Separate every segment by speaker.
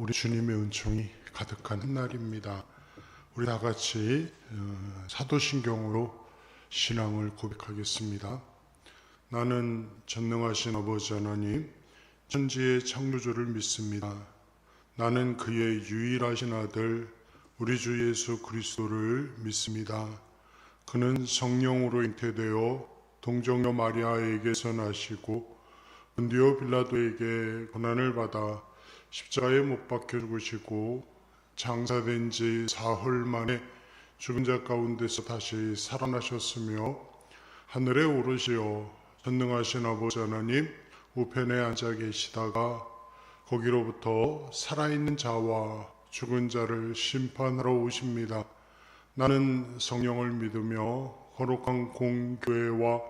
Speaker 1: 우리 주님의 은총이 가득한 날입니다. 우리 다 같이 사도신경으로 신앙을 고백하겠습니다. 나는 전능하신 아버지 하나님, 천지의 창조주를 믿습니다. 나는 그의 유일하신 아들 우리 주 예수 그리스도를 믿습니다. 그는 성령으로 잉태되어 동정녀 마리아에게서 나시고 본디오 빌라도에게 고난을 받아 십자가에 못 박혀 죽으시고 장사된 지 사흘 만에 죽은 자 가운데서 다시 살아나셨으며 하늘에 오르시어 전능하신 아버지 하나님 우편에 앉아 계시다가 거기로부터 살아있는 자와 죽은 자를 심판하러 오십니다. 나는 성령을 믿으며 거룩한 공교회와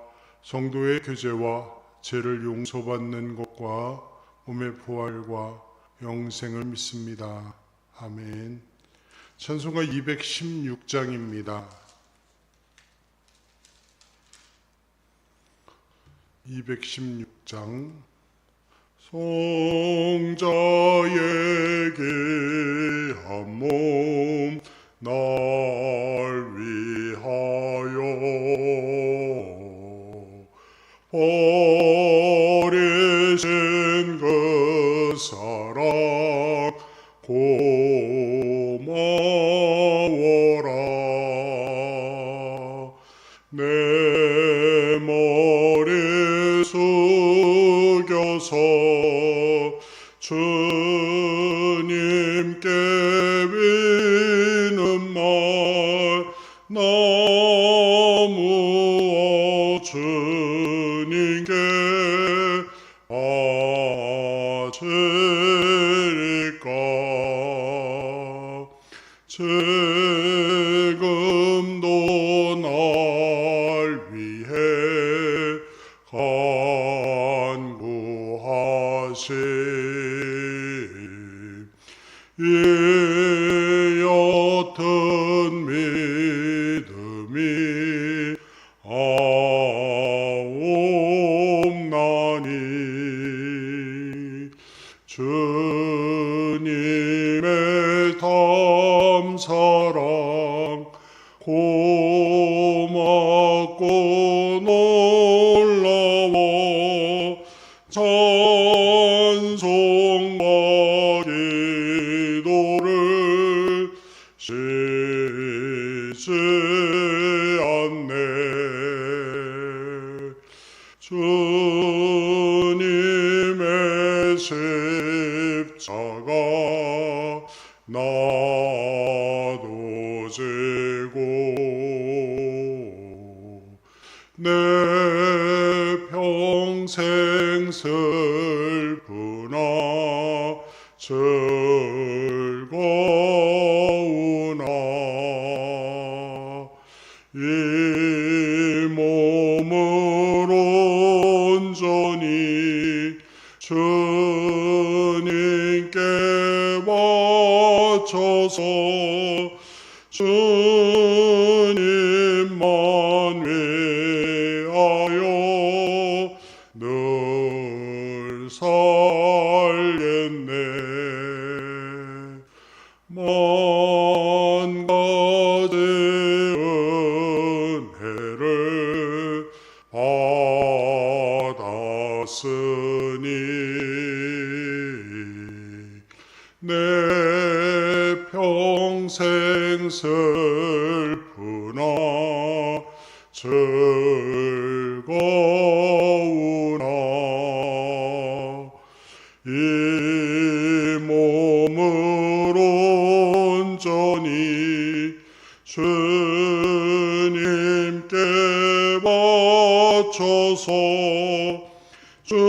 Speaker 1: 성도의 교제와 죄를 용서받는 것과 몸의 부활과 영생을 믿습니다. 아멘. 찬송가 216장입니다. 216장. 성자에게 한 몸 날 위하여 버리신 그 사랑 고마워라. 내 머리 숙여서 주님께 비는 말 너무 주님께 바치리까. 지금도 날 위해 간구하심 이 옅은 믿음이 아옵나니 주님의 담사랑 고맙고 놀라워 찬송과 기도를 쉬지 않네. 주님의 십자가 나도 지고 내 평생 슬프나 즐거우나 이 몸을 온전히 주님께 바쳐서 주님만 위하여 늘 살겠네. 만 가지 은혜를 받았으니 내 평생 슬프나 즐거우나 이 몸을 온전히 주님께 바쳐서 주님만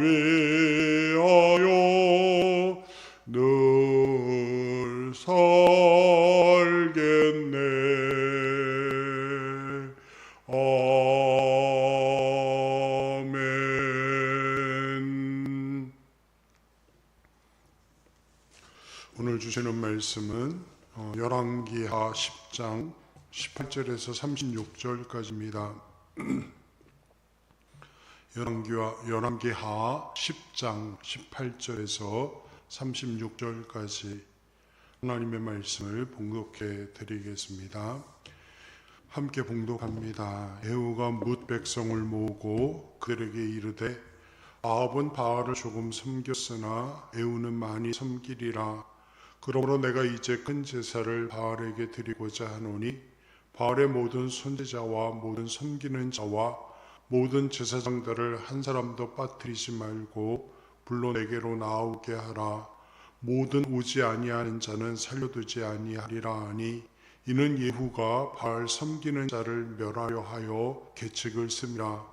Speaker 1: 위하여 늘 살겠네. 아멘. 오늘 주시는 말씀은 열왕기하 10장 18절에서 36절까지입니다. 열왕기하 10장 18절에서 36절까지 하나님의 말씀을 봉독해 드리겠습니다. 함께 봉독합니다. 에후가 뭇 백성을 모으고 그들에게 이르되 아합은 바알을 조금 섬겼으나 에후는 많이 섬기리라. 그러므로 내가 이제 큰 제사를 바알에게 드리고자 하노니 바알의 모든 선지자와 모든 섬기는 자와 모든 제사장들을 한 사람도 빠뜨리지 말고 불러 내게로 나오게 하라. 모든 오지 아니하는 자는 살려두지 아니하리라 하니 이는 예후가 바알 섬기는 자를 멸하려 하여 계책을 씁니다.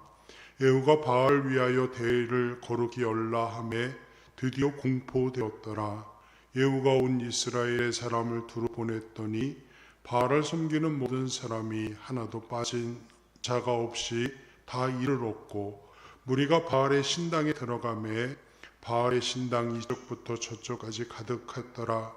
Speaker 1: 예후가 바알 위하여 대회를 거룩히 열라 하매 드디어 공포되었더라. 예후가 온 이스라엘의 사람을 두루 보냈더니 바알을 섬기는 모든 사람이 하나도 빠진 자가 없이 다 이를 얻고 무리가 바알의 신당에 들어가매 바알의 신당 이쪽부터 저쪽까지 가득했더라.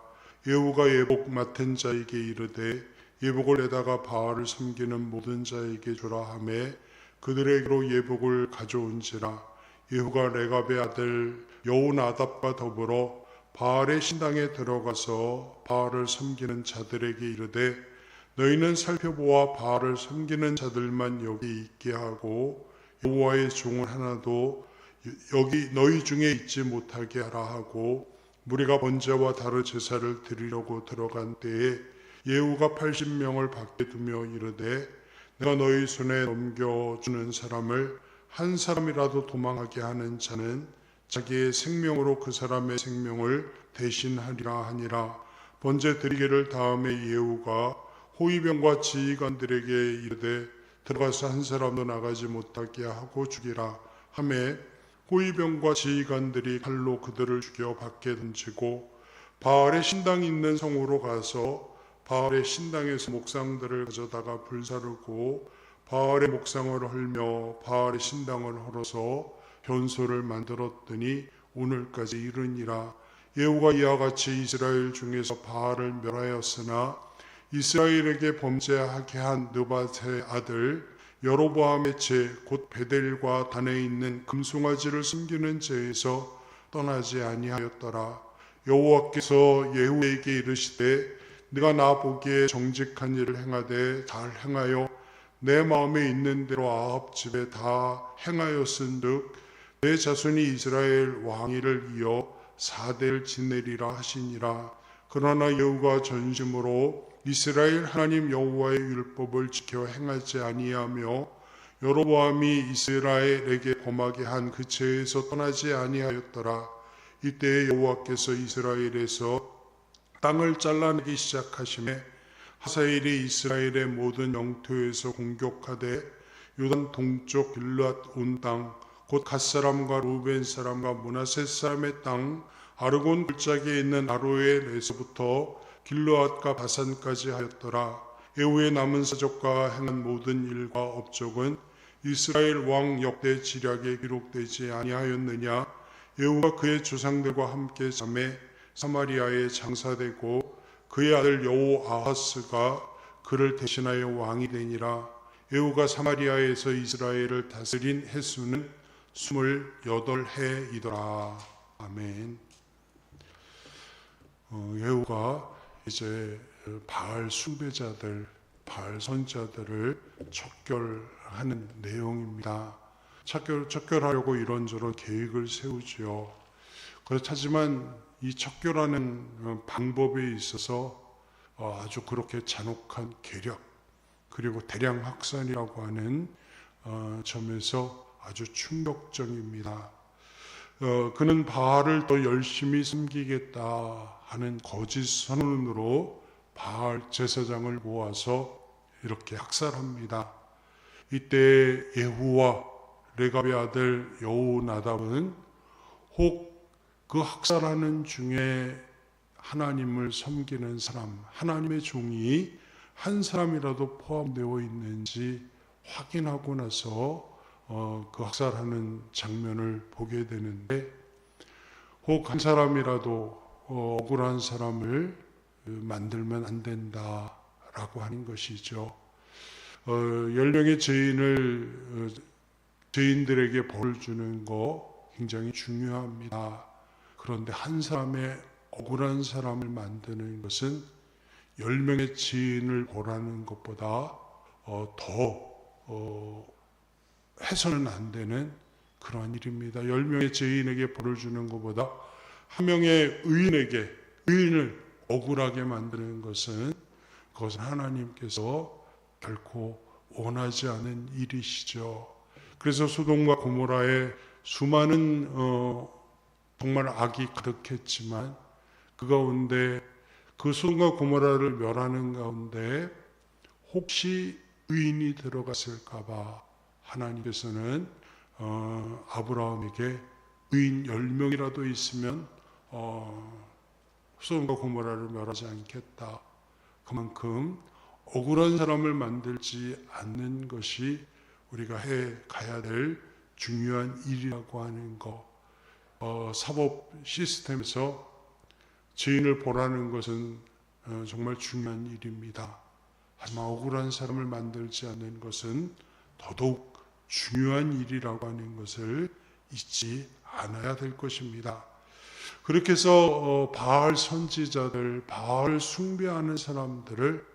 Speaker 1: 예후가 예복 맡은 자에게 이르되 예복을 내다가 바알을 섬기는 모든 자에게 주라 하매 그들에게로 예복을 가져온지라. 예후가 레갑의 아들 여호나답과 더불어 바알의 신당에 들어가서 바알을 섬기는 자들에게 이르되 너희는 살펴보아 바알을 섬기는 자들만 여기 있게 하고 여호와의 종은 하나도 여기 너희 중에 있지 못하게 하라 하고 무리가 번제와 다른 제사를 드리려고 들어간 때에 예후가 80명을 밖에 두며 이르되 내가 너희 손에 넘겨주는 사람을 한 사람이라도 도망하게 하는 자는 자기의 생명으로 그 사람의 생명을 대신하리라 하니라. 번제 드리기를 다음에 예후가 호위병과 지휘관들에게 이르되 들어가서 한 사람도 나가지 못하게 하고 죽이라 하매 호위병과 지휘관들이 칼로 그들을 죽여 밖에 던지고 바알의 신당이 있는 성으로 가서 바알의 신당에서 목상들을 가져다가 불사르고 바알의 목상을 헐며 바알의 신당을 헐어서 변소를 만들었더니 오늘까지 이르니라. 예후가 이와 같이 이스라엘 중에서 바알을 멸하였으나 이스라엘에게 범죄하게 한 느밧의 아들 여로보암의 죄 곧 베델과 단에 있는 금송아지를 숨기는 죄에서 떠나지 아니하였더라. 여호와께서 예후에게 이르시되 네가 나 보기에 정직한 일을 행하되 잘 행하여 내 마음에 있는 대로 아합 집에 다 행하였은즉 내 자손이 이스라엘 왕위를 이어 4대를 지내리라 하시니라. 그러나 예후가 전심으로 이스라엘 하나님 여호와의 율법을 지켜 행하지 아니하며 여로보암이 이스라엘에게 범하게 한 그 죄에서 떠나지 아니하였더라. 이때에 여호와께서 이스라엘에서 땅을 잘라내기 시작하심에 하사엘이 이스라엘의 모든 영토에서 공격하되 요단 동쪽 길르앗 온 땅 곧 갓사람과 루벤 사람과 므낫세 사람의 땅 아르곤 골짜기에 있는 아로엘에서부터 길르앗과 바산까지 하였더라. 예후의 남은 사적과 행한 모든 일과 업적은 이스라엘 왕 역대 지략에 기록되지 아니하였느냐. 예후가 그의 조상들과 함께 잠에 사마리아에 장사되고 그의 아들 여호아하스가 그를 대신하여 왕이 되니라. 예후가 사마리아에서 이스라엘을 다스린 횟수는 28해이더라. 아멘. 예후가 이제 바알 숭배자들, 바알 선자들을 척결하는 내용입니다. 척결하려고 이런저런 계획을 세우지요. 그렇지만 이 척결하는 방법에 있어서 아주 그렇게 잔혹한 계략 그리고 대량 확산이라고 하는 점에서 아주 충격적입니다. 그는 바알을 더 열심히 섬기겠다 하는 거짓 선언으로 바알 제사장을 모아서 이렇게 학살합니다. 이때 예후와 레갑의 아들 여호나답은 혹 그 학살하는 중에 하나님을 섬기는 사람, 하나님의 종이 한 사람이라도 포함되어 있는지 확인하고 나서 그 학살하는 장면을 보게 되는데 혹 한 사람이라도 억울한 사람을 만들면 안 된다라고 하는 것이죠. 10명의 죄인들에게 벌을 주는 거 굉장히 중요합니다. 그런데 한 사람의 억울한 사람을 만드는 것은 10명의 지인을 벌하는 것보다 더 해서는 안 되는 그러한 일입니다. 10명의 죄인에게 벌을 주는 것보다 한 명의 의인을 억울하게 만드는 것은 그것은 하나님께서 결코 원하지 않은 일이시죠. 그래서 소돔과 고모라에 수많은 정말 악이 가득했지만 그 가운데 그 소돔과 고모라를 멸하는 가운데 혹시 의인이 들어갔을까봐 하나님께서는 아브라함에게 의인 10명이라도 있으면 소돔과 고모라를 멸하지 않겠다. 그만큼 억울한 사람을 만들지 않는 것이 우리가 해 가야 될 중요한 일이라고 하는 것. 사법 시스템에서 죄인을 벌하는 것은 정말 중요한 일입니다. 하지만 억울한 사람을 만들지 않는 것은 더더욱 중요한 일이라고 하는 것을 잊지 않아야 될 것입니다. 그렇게 해서 바알 선지자들, 바알 숭배하는 사람들을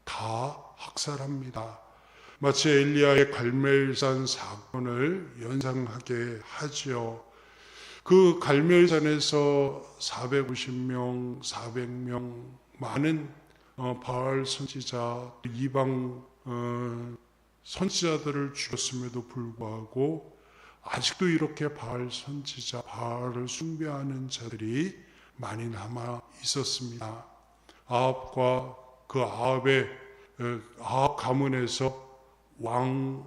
Speaker 1: 다 학살합니다. 마치 엘리야의 갈멜산 사건을 연상하게 하지요. 그 갈멜산에서 450명, 400명 많은 바알 선지자, 이방 선지자들을 죽였음에도 불구하고 아직도 이렇게 바알 선지자, 바알을 숭배하는 자들이 많이 남아 있었습니다. 아합과 그 아합 가문에서 왕을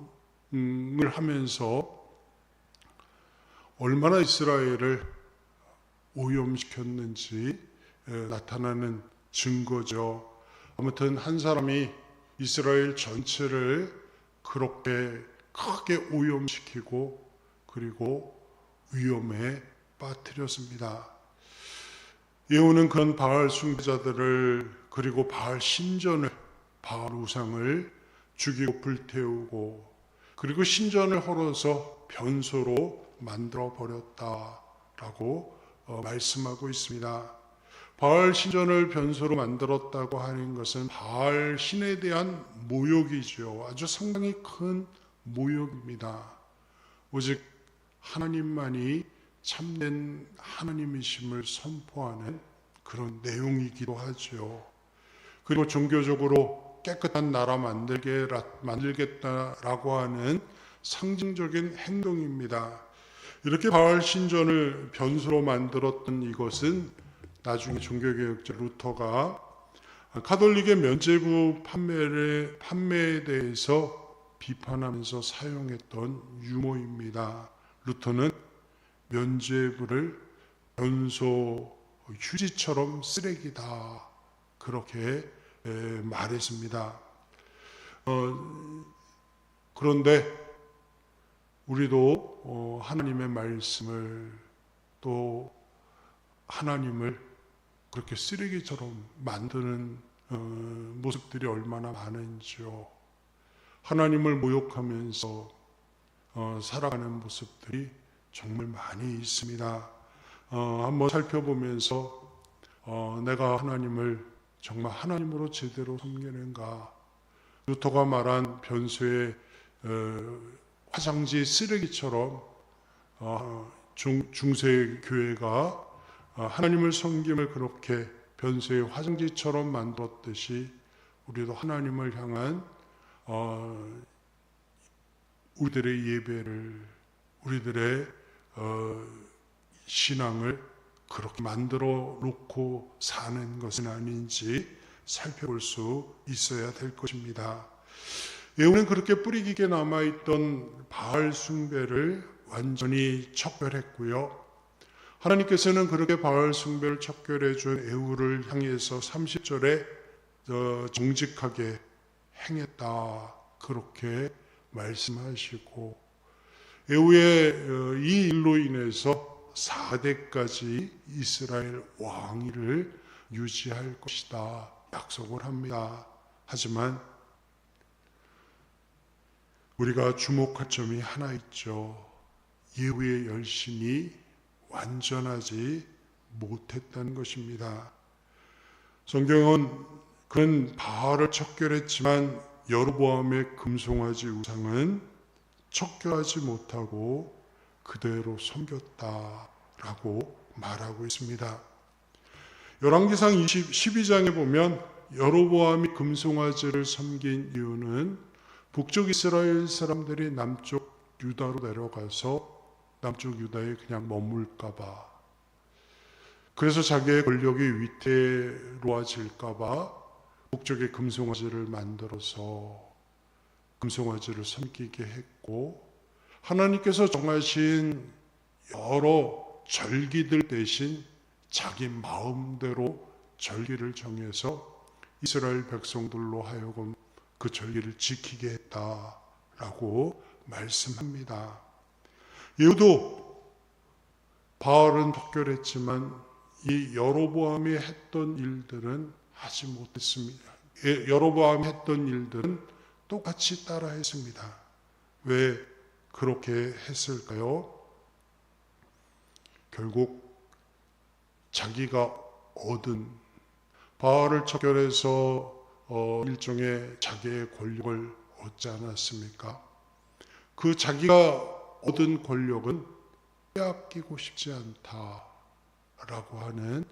Speaker 1: 하면서 얼마나 이스라엘을 오염시켰는지 나타나는 증거죠. 아무튼 한 사람이 이스라엘 전체를 그렇게 크게 오염시키고 그리고 위험에 빠뜨렸습니다. 예후는 그런 바알 숭배자들을 그리고 바알 신전을, 바알 우상을 죽이고 불태우고 그리고 신전을 헐어서 변소로 만들어 버렸다라고 말씀하고 있습니다. 바알 신전을 변소로 만들었다고 하는 것은 바알 신에 대한 모욕이죠. 아주 상당히 큰 모욕입니다. 오직 하나님만이 참된 하나님이심을 선포하는 그런 내용이기도 하죠. 그리고 종교적으로 깨끗한 나라 만들겠다라고 하는 상징적인 행동입니다. 이렇게 바알 신전을 변수로 만들었던 이것은 나중에 종교개혁자 루터가 가톨릭의 면죄부 판매에 대해서 비판하면서 사용했던 유머입니다. 루터는 면죄부를 변소 휴지처럼 쓰레기다 그렇게 말했습니다. 그런데 우리도 하나님의 말씀을 또 하나님을 그렇게 쓰레기처럼 만드는 모습들이 얼마나 많은지요. 하나님을 모욕하면서 살아가는 모습들이 정말 많이 있습니다. 한번 살펴보면서 내가 하나님을 정말 하나님으로 제대로 섬기는가. 루터가 말한 변소의 화장지 쓰레기처럼 중세 교회가 하나님을 섬김을 그렇게 변소의 화장지처럼 만들었듯이 우리도 하나님을 향한 우리들의 예배를, 우리들의 신앙을 그렇게 만들어 놓고 사는 것은 아닌지 살펴볼 수 있어야 될 것입니다. 예후는 그렇게 뿌리 깊게 남아있던 바알 숭배를 완전히 척결했고요. 하나님께서는 그렇게 바알 숭배를 척결해 준 예후를 향해서 30절에 정직하게 행했다 그렇게 말씀하시고 예후의 이 일로 인해서 4대까지 이스라엘 왕위를 유지할 것이다 약속을 합니다. 하지만 우리가 주목할 점이 하나 있죠. 예후의 열심이 완전하지 못했다는 것입니다. 성경은 그는 바알을 척결했지만 여로보암의 금송아지 우상은 척결하지 못하고 그대로 섬겼다라고 말하고 있습니다. 열왕기상 12장에 보면 여로보암이 금송아지를 섬긴 이유는 북쪽 이스라엘 사람들이 남쪽 유다로 내려가서 남쪽 유다에 그냥 머물까봐, 그래서 자기의 권력이 위태로워질까봐 북쪽에 금송아지를 만들어서 금송아지를 섬기게 했고, 하나님께서 정하신 여러 절기들 대신 자기 마음대로 절기를 정해서 이스라엘 백성들로 하여금 그 절기를 지키게 했다라고 말씀합니다. 예후도 바알은 척결했지만 이 여로보암이 했던 일들은 하지 못했습니다. 여로보암이 했던 일들은 똑같이 따라했습니다. 왜 그렇게 했을까요? 결국 자기가 얻은, 바알을 척결해서 일종의 자기의 권력을 얻지 않았습니까? 그 자기가 얻은 권력은 빼앗기고 싶지 않다라고 하는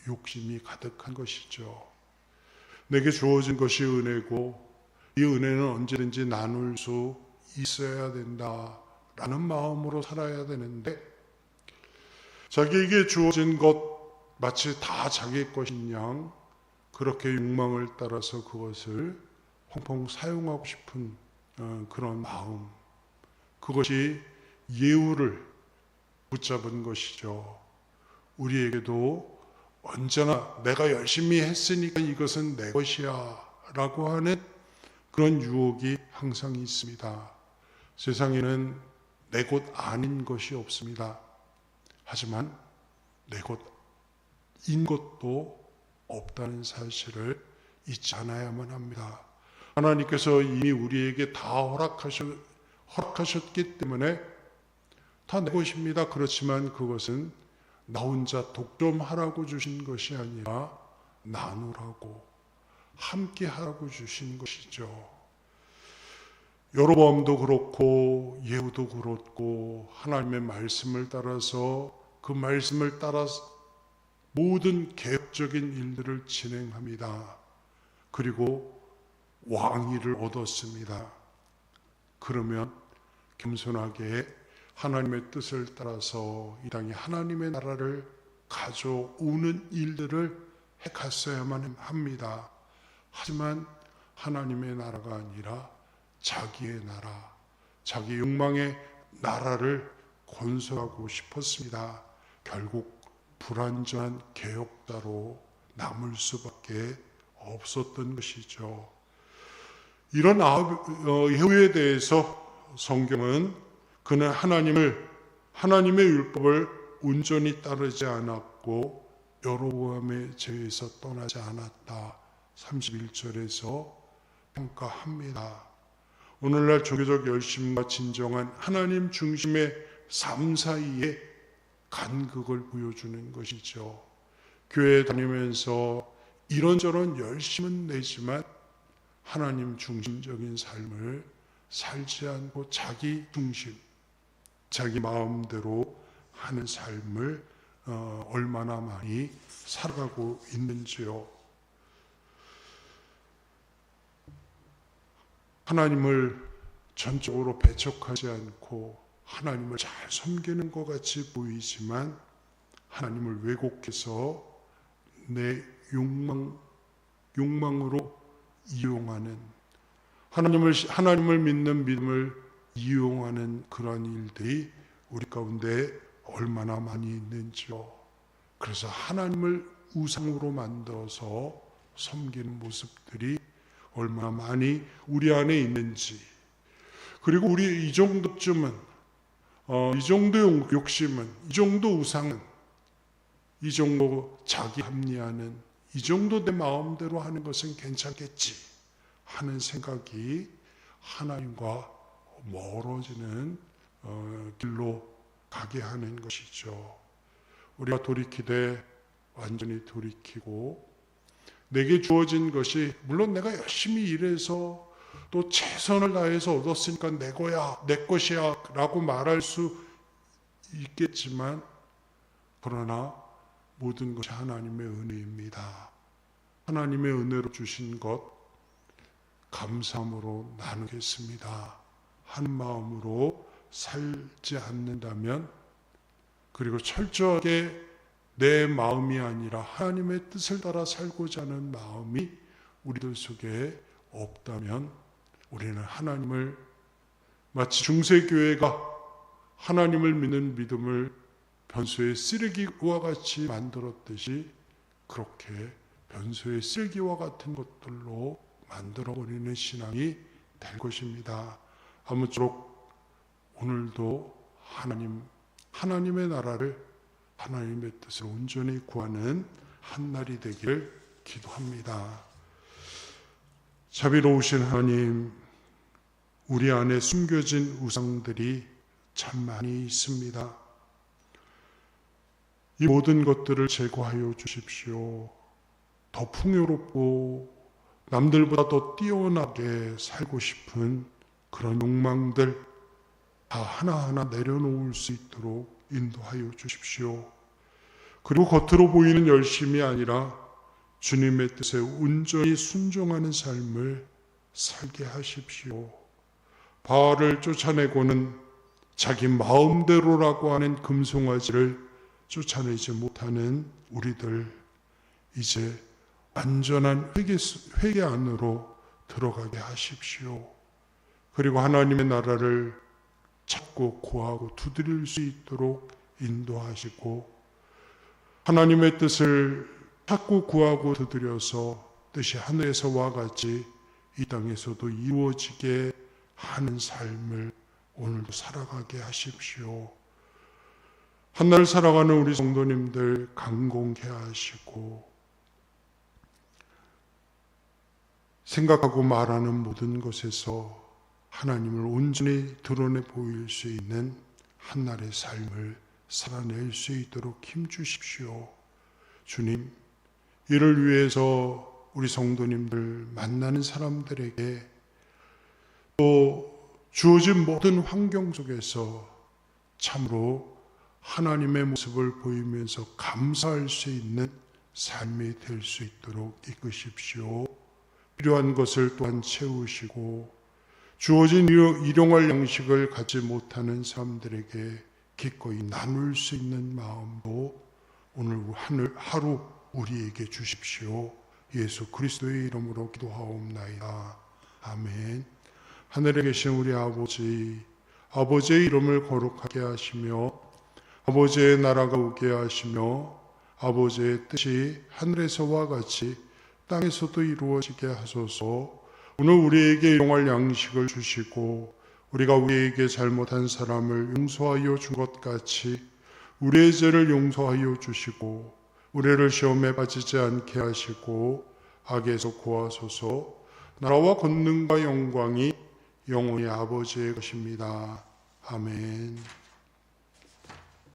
Speaker 1: 욕심이 가득한 것이죠. 내게 주어진 것이 은혜고 이 은혜는 언제든지 나눌 수 있어야 된다라는 마음으로 살아야 되는데, 자기에게 주어진 것 마치 다 자기 것인 양 그렇게 욕망을 따라서 그것을 펑펑 사용하고 싶은 그런 마음, 그것이 예후를 붙잡은 것이죠. 우리에게도 언제나 내가 열심히 했으니까 이것은 내 것이야 라고 하는 그런 유혹이 항상 있습니다. 세상에는 내 것 아닌 것이 없습니다. 하지만 내 것인 것도 없다는 사실을 잊지 않아야만 합니다. 하나님께서 이미 우리에게 다 허락하셨기 때문에 다 내 것입니다. 그렇지만 그것은 나 혼자 독점하라고 주신 것이 아니라 나누라고, 함께 하라고 주신 것이죠. 여로보암도 그렇고 예후도 그렇고 하나님의 말씀을 따라서 그 말씀을 따라서 모든 개혁적인 일들을 진행합니다. 그리고 왕위를 얻었습니다. 그러면 겸손하게 하나님의 뜻을 따라서 이 땅에 하나님의 나라를 가져오는 일들을 해갔어야만 합니다. 하지만 하나님의 나라가 아니라 자기의 나라, 자기 욕망의 나라를 건설하고 싶었습니다. 결국 불완전한 개혁자로 남을 수밖에 없었던 것이죠. 이런 예후에 대해서 성경은 그는 하나님의 율법을 온전히 따르지 않았고 여로보암의 죄에서 떠나지 않았다. 31절에서 평가합니다. 오늘날 종교적 열심과 진정한 하나님 중심의 삶 사이에 간극을 보여주는 것이죠. 교회 다니면서 이런저런 열심은 내지만 하나님 중심적인 삶을 살지 않고 자기 중심, 자기 마음대로 하는 삶을 얼마나 많이 살아가고 있는지요. 하나님을 전적으로 배척하지 않고 하나님을 잘 섬기는 것 같이 보이지만 하나님을 왜곡해서 내 욕망으로 이용하는, 하나님을 믿는 믿음을 이용하는 그런 일들이 우리 가운데 얼마나 많이 있는지요. 그래서 하나님을 우상으로 만들어서 섬기는 모습들이 얼마나 많이 우리 안에 있는지, 그리고 우리 이 정도쯤은 이 정도 욕심은, 이 정도 우상은, 이 정도 자기 합리화는, 이 정도 내 마음대로 하는 것은 괜찮겠지 하는 생각이 하나님과 멀어지는 길로 가게 하는 것이죠. 우리가 돌이키되 완전히 돌이키고 내게 주어진 것이 물론 내가 열심히 일해서 또 최선을 다해서 얻었으니까 내 거야, 내 것이야 라고 말할 수 있겠지만 그러나 모든 것이 하나님의 은혜입니다. 하나님의 은혜로 주신 것 감사함으로 나누겠습니다. 한 마음으로 살지 않는다면 그리고 철저하게 내 마음이 아니라 하나님의 뜻을 따라 살고자 하는 마음이 우리들 속에 없다면 우리는 하나님을 마치 중세교회가 하나님을 믿는 믿음을 변소의 쓰레기와 같이 만들었듯이 그렇게 변소의 쓰레기와 같은 것들로 만들어버리는 신앙이 될 것입니다. 아무쪼록 오늘도 하나님의 나라를 하나님의 뜻을 온전히 구하는 한 날이 되기를 기도합니다. 자비로우신 하나님, 우리 안에 숨겨진 우상들이 참 많이 있습니다. 이 모든 것들을 제거하여 주십시오. 더 풍요롭고 남들보다 더 뛰어나게 살고 싶은 그런 욕망들 다 하나하나 내려놓을 수 있도록 인도하여 주십시오. 그리고 겉으로 보이는 열심이 아니라 주님의 뜻에 온전히 순종하는 삶을 살게 하십시오. 바알을 쫓아내고는 자기 마음대로라고 하는 금송아지를 쫓아내지 못하는 우리들, 이제 완전한 회개 안으로 들어가게 하십시오. 그리고 하나님의 나라를 찾고 구하고 두드릴 수 있도록 인도하시고 하나님의 뜻을 찾고 구하고 두드려서 뜻이 하늘에서와 같이 이 땅에서도 이루어지게 하는 삶을 오늘도 살아가게 하십시오. 한날 살아가는 우리 성도님들 강공케 하시고 생각하고 말하는 모든 것에서 하나님을 온전히 드러내 보일 수 있는 한날의 삶을 살아낼 수 있도록 힘주십시오. 주님, 이를 위해서 우리 성도님들 만나는 사람들에게 또 주어진 모든 환경 속에서 참으로 하나님의 모습을 보이면서 감사할 수 있는 삶이 될 수 있도록 이끄십시오. 필요한 것을 또한 채우시고 주어진 일용할 양식을 갖지 못하는 사람들에게 기꺼이 나눌 수 있는 마음도 오늘 하루 우리에게 주십시오. 예수 그리스도의 이름으로 기도하옵나이다. 아멘. 하늘에 계신 우리 아버지, 아버지의 이름을 거룩하게 하시며 아버지의 나라가 오게 하시며 아버지의 뜻이 하늘에서와 같이 땅에서도 이루어지게 하소서. 오늘 우리에게 일용할 양식을 주시고 우리가 우리에게 잘못한 사람을 용서하여 준 것 같이 우리의 죄를 용서하여 주시고 우리를 시험에 빠지지 않게 하시고 악에서 구하소서. 나라와 권능과 영광이 영원히 아버지의 것입니다. 아멘.